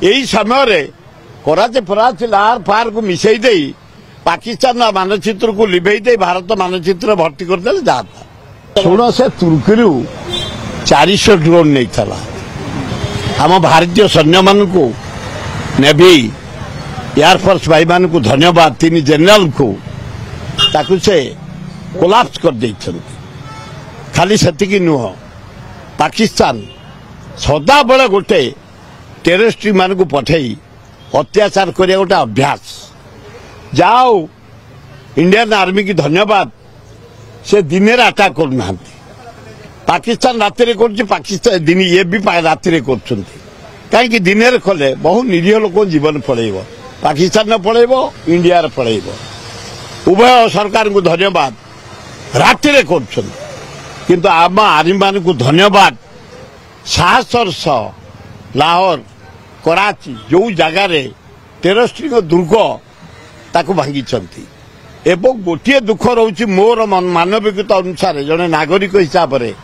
यही समय कराची फराची लार फार को मिसई दे पाकिस्तान मानचित्र को लिभे दे भारत मानचित्र भर्ती करदे जाता शुण से तुर्की 400 ड्रोन नहीं था आम भारतीय सैन्य मान को नेवी एयरफोर्स भाई मान को धन्यवाद तीन जनरल को ताकू से कोलाप्स कर देते खाली सेतिकी नुह पाकिस्तान सदा बेले गोटे टेररिस्ट मान को पठेई अत्याचार करिया गोटे अभ्यास जाओ इंडियन आर्मी की धन्यवाद से दिन अटैक करना पाकिस्तान रात पाकिस्तान दिन ये भी रात कहीं दिन कले बहु निरीह लोक जीवन पड़ेब पाकिस्तान पड़ेब इंडिया पड़ेब उभय सरकार को धन्यवाद रात किंतु आम आर्मी मान को धन्यवाद साहसर सह लाहौर कराची जो जगार टेररिस्ट दुर्ग ताकू भांगी एवं गोटे दुख रोचे मोर मानविकता अनुसार जड़े नागरिक हिसाब से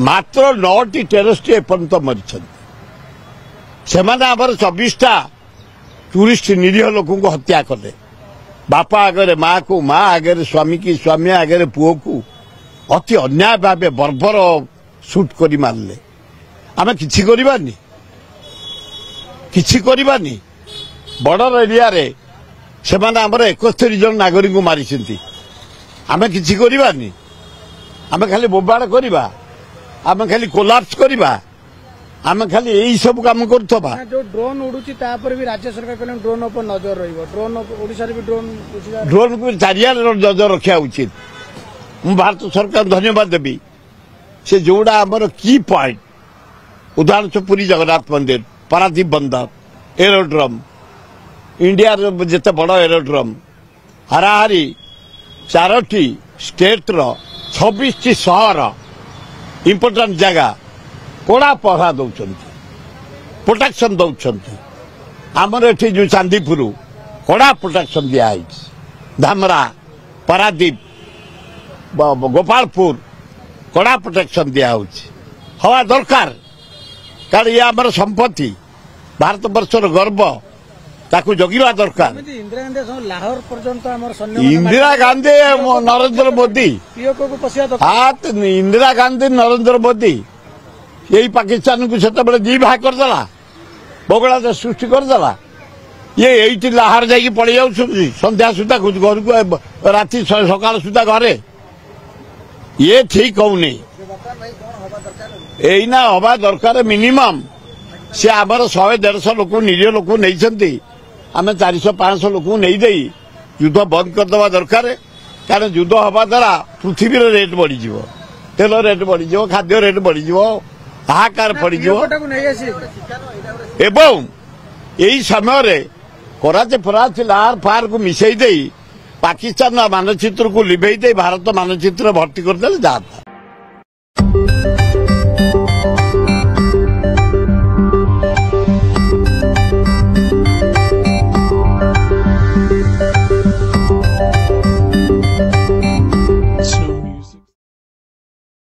मात्र 9टी टेररिस्ट एपर्यंत मरी से 24टा टूरिस्ट निरीह लोक को हत्या कले बापा आगे माँ को माँ आगे स्वामी की स्वामी आगे पुओ को अति अन्याय भाव बर्बर सुट कर मारे आम कि बॉर्डर एरिया रे से 71 जन नागरिक को मारी आम कि आम खाली बोबाड़ करवा आम खाली कोलाप्स करवा आम खाली यही सब काम करथबा जो ड्रोन उडुची तापर भी राज्य सरकार कहले ड्रोन पर नजर रहिबो ड्रोन ओडिसा रे भी ड्रोन को चारियार नजर रखा उचित मु भारत सरकार धन्यवाद देबी से जोड़ा हमर की पॉइंट उदाहरण से पुरी जगन्नाथ मंदिर पारादीप बंदर एरोड्रम इंडिया जिते बड़ एरोड्रम हाराहारी 4टी स्टेट रो 26टी शहर इंपोर्टाट जगह कड़ा पहरा दौरान प्रोटेक्शन दौरान आमर एठी जो चांदीपुर कड़ा प्रोटेक्शन दिखाई धामरा पारादीप गोपालपुर कड़ा प्रोटेक्शन दिखाई हवा दरकार कारण ये आमर संपत्ति भारत वर्षर गर्व ताकू जगिवा दरकार इंदिरा गांधी नरेंद्र मोदी इंदिरा गांधी नरेंद्र मोदी यही पाकिस्तान को से दी भाग करदेला बगला सृष्टि करदेला ये यही लाहार जा पड़े जा संध्या सुधा घर को राति सकाल सुधा घरे ये ठीक होनी यहीना हवा दरकार मिनिमम सी आमर 100-150 लोक निरीह लोक नहीं आम 400-500 लोक नहीं दे युद्ध बंद करदे दरकार कारण युद्ध हवा द्वारा पृथ्वी रेट बढ़ी तेल रेट बढ़ी खाद्य रेट बढ़ी हाहाकार पड़ एवं यही समय कराची फराची लार फार को मिसई दे पाकिस्तान मानचित्र को लिभे दे भारत मानचित्र भर्ती करदे जाता।